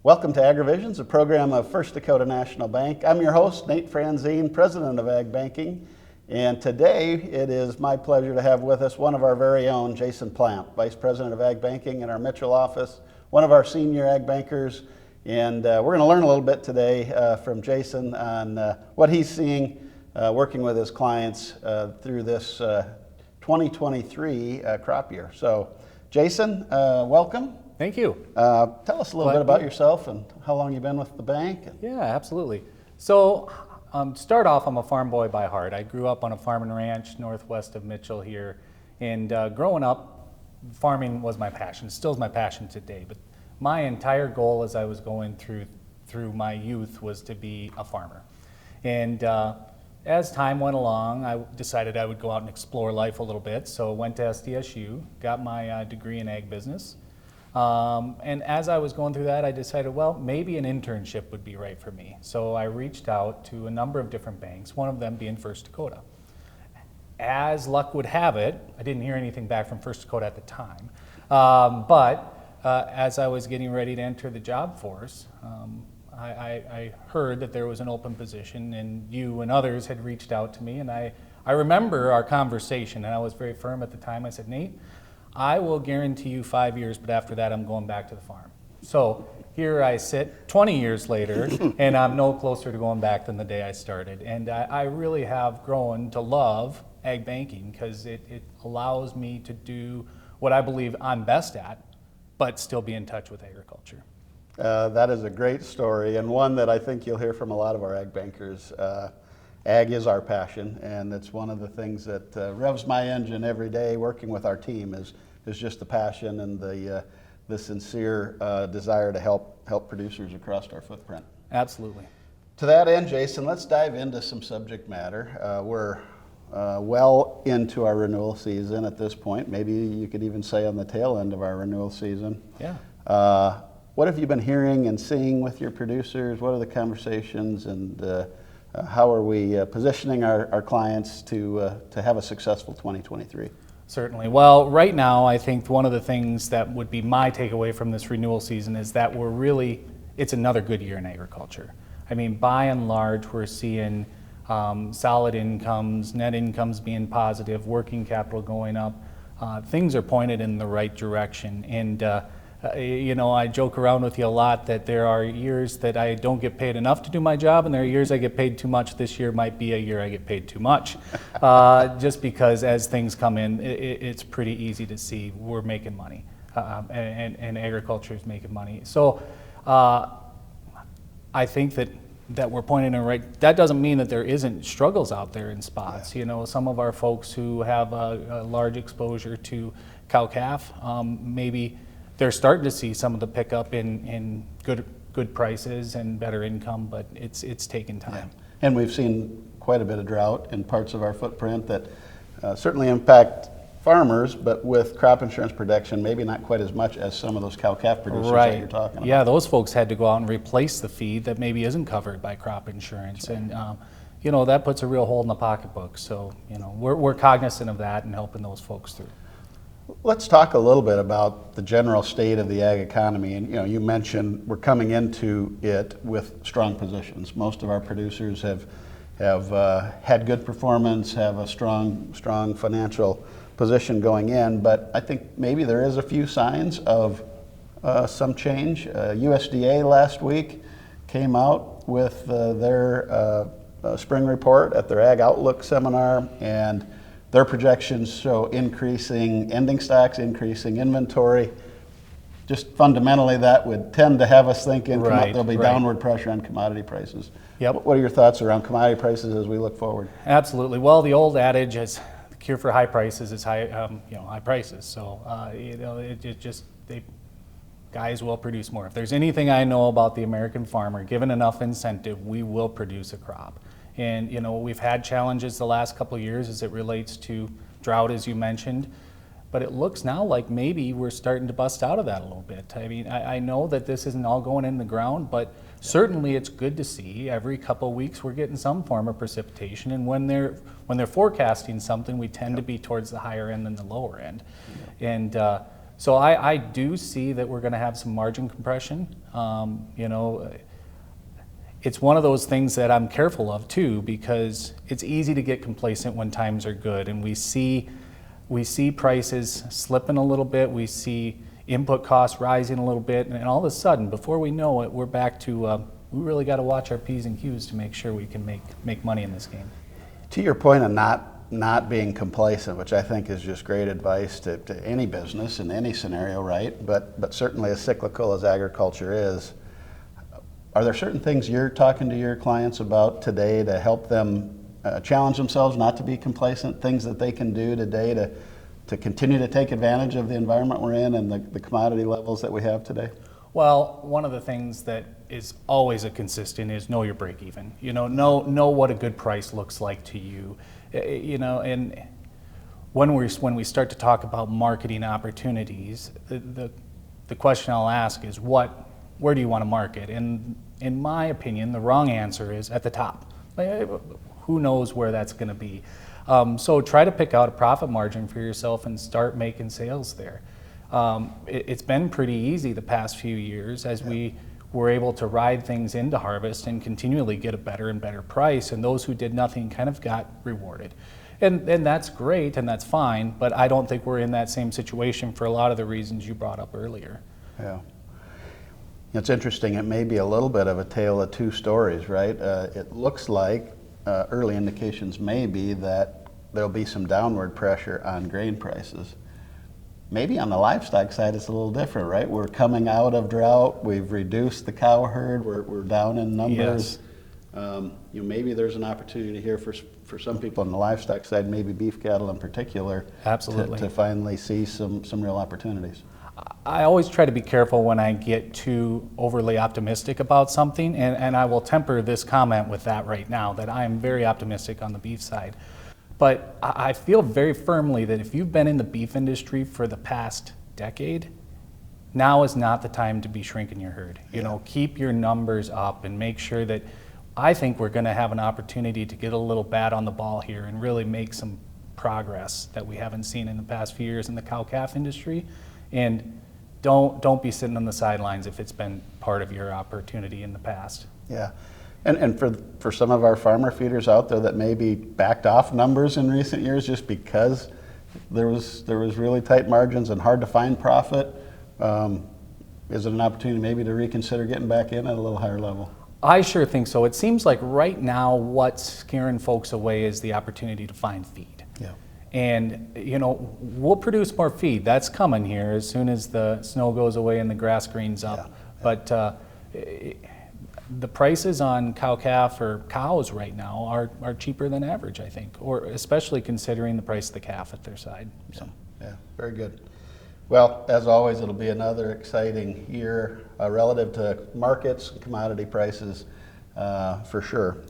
Welcome to Agrivisions, a program of First Dakota National Bank. I'm your host, Nate Franzén, President of Ag Banking. And today it is my pleasure to have with us one of our very own, Jayson Plamps, Vice President of Ag Banking in our Mitchell office, one of our senior ag bankers. And we're going to learn a little bit today from Jayson on what he's seeing working with his clients through this 2023 crop year. So Jayson, welcome. Thank you. Tell us a little bit about yourself and how long you've been with the bank. Yeah, absolutely. So start off, I'm a farm boy by heart. I grew up on a farm and ranch northwest of Mitchell here. And growing up, farming was my passion, still is my passion today. But my entire goal as I was going through my youth was to be a farmer. And as time went along, I decided I would go out and explore life a little bit. So I went to SDSU, got my degree in ag business. And as I was going through that, I decided, well, maybe an internship would be right for me. So I reached out to a number of different banks, one of them being First Dakota. As luck would have it, I didn't hear anything back from First Dakota at the time. But as I was getting ready to enter the job force, I heard that there was an open position, and you and others had reached out to me. And I remember our conversation, and I was very firm at the time. I said, Nate, I will guarantee you 5 years, but after that, I'm going back to the farm. So here I sit 20 years later, and I'm no closer to going back than the day I started. And I really have grown to love ag banking because it allows me to do what I believe I'm best at, but still be in touch with agriculture. That is a great story, and one that I think you'll hear from a lot of our ag bankers. Ag is our passion, and it's one of the things that revs my engine every day working with our team is just the passion and the sincere desire to help producers across our footprint. Absolutely. To that end, Jayson, let's dive into some subject matter. We're well into our renewal season at this point. Maybe you could even say on the tail end of our renewal season. Yeah. What have you been hearing and seeing with your producers? What are the conversations, and how are we positioning our clients to have a successful 2023? Certainly. Well, right now, I think one of the things that would be my takeaway from this renewal season is that it's another good year in agriculture. I mean, by and large, we're seeing solid incomes, net incomes being positive, working capital going up. Things are pointed in the right direction. And I joke around with you a lot that there are years that I don't get paid enough to do my job, and there are years I get paid too much. This year might be a year I get paid too much, just because as things come in, it's pretty easy to see we're making money, and agriculture is making money. So I think that we're pointing in the right. That doesn't mean that there isn't struggles out there in spots. Yeah. Some of our folks who have a large exposure to cow-calf, maybe they're starting to see some of the pickup in good prices and better income, but it's taken time. Yeah. And we've seen quite a bit of drought in parts of our footprint that certainly impact farmers, but with crop insurance protection, maybe not quite as much as some of those cow-calf producers that you're talking about. Yeah, those folks had to go out and replace the feed that maybe isn't covered by crop insurance. Right. And that puts a real hole in the pocketbook. So we're cognizant of that and helping those folks through. Let's talk a little bit about the general state of the ag economy. And you mentioned we're coming into it with strong positions. Most of our producers have had good performance, have a strong financial position going in. But I think maybe there is a few signs of some change. USDA last week came out with their spring report at their Ag Outlook seminar, and their projections show increasing ending stocks, increasing inventory. Just fundamentally, that would tend to have us thinking there'll be downward pressure on commodity prices. Yep. What are your thoughts around commodity prices as we look forward? Absolutely. Well, the old adage is the cure for high prices is high prices. So guys will produce more. If there's anything I know about the American farmer, given enough incentive, we will produce a crop. And we've had challenges the last couple of years as it relates to drought, as you mentioned, but it looks now like maybe we're starting to bust out of that a little bit. I mean, I know that this isn't all going in the ground, but certainly it's good to see every couple of weeks we're getting some form of precipitation. And when they're forecasting something, we tend to be towards the higher end than the lower end. And So I do see that we're going to have some margin compression. You know, it's one of those things that I'm careful of too, because it's easy to get complacent when times are good, and we see prices slipping a little bit. We see input costs rising a little bit, and all of a sudden, before we know it, we're back to we really got to watch our P's and Q's to make sure we can make money in this game. To your point of not being complacent, which I think is just great advice to any business in any scenario, right? But certainly as cyclical as agriculture is, are there certain things you're talking to your clients about today to help them challenge themselves not to be complacent, things that they can do today to continue to take advantage of the environment we're in and the commodity levels that we have today? Well, one of the things that is always a consistent is know your break even. You know what a good price looks like to you. You know, and when we start to talk about marketing opportunities, the question I'll ask is where do you want to market? And in my opinion, the wrong answer is at the top. Who knows where that's going to be? So try to pick out a profit margin for yourself and start making sales there. It's been pretty easy the past few years as we were able to ride things into harvest and continually get a better and better price, and those who did nothing kind of got rewarded. And that's great and that's fine, but I don't think we're in that same situation for a lot of the reasons you brought up earlier. Yeah. It's interesting, it may be a little bit of a tale of two stories, right? It looks like early indications may be that there'll be some downward pressure on grain prices. Maybe on the livestock side it's a little different, right? We're coming out of drought, we've reduced the cow herd, we're down in numbers. Yes. Maybe there's an opportunity here for some people on the livestock side, maybe beef cattle in particular, Absolutely. to finally see some real opportunities. I always try to be careful when I get too overly optimistic about something, and I will temper this comment with that right now, that I am very optimistic on the beef side. But I feel very firmly that if you've been in the beef industry for the past decade, now is not the time to be shrinking your herd. You know, keep your numbers up and make sure that I think we're going to have an opportunity to get a little bat on the ball here and really make some progress that we haven't seen in the past few years in the cow-calf industry. And don't be sitting on the sidelines if it's been part of your opportunity in the past. Yeah. And for some of our farmer feeders out there that maybe backed off numbers in recent years just because there was really tight margins and hard to find profit, is it an opportunity maybe to reconsider getting back in at a little higher level? I sure think so. It seems like right now what's scaring folks away is the opportunity to find feed. Yeah. And, you know, we'll produce more feed. That's coming here as soon as the snow goes away and the grass greens up. Yeah. But the prices on cow-calf or cows right now are cheaper than average, I think, or especially considering the price of the calf at their side. So. Yeah, very good. Well, as always, it'll be another exciting year relative to markets, commodity prices, for sure.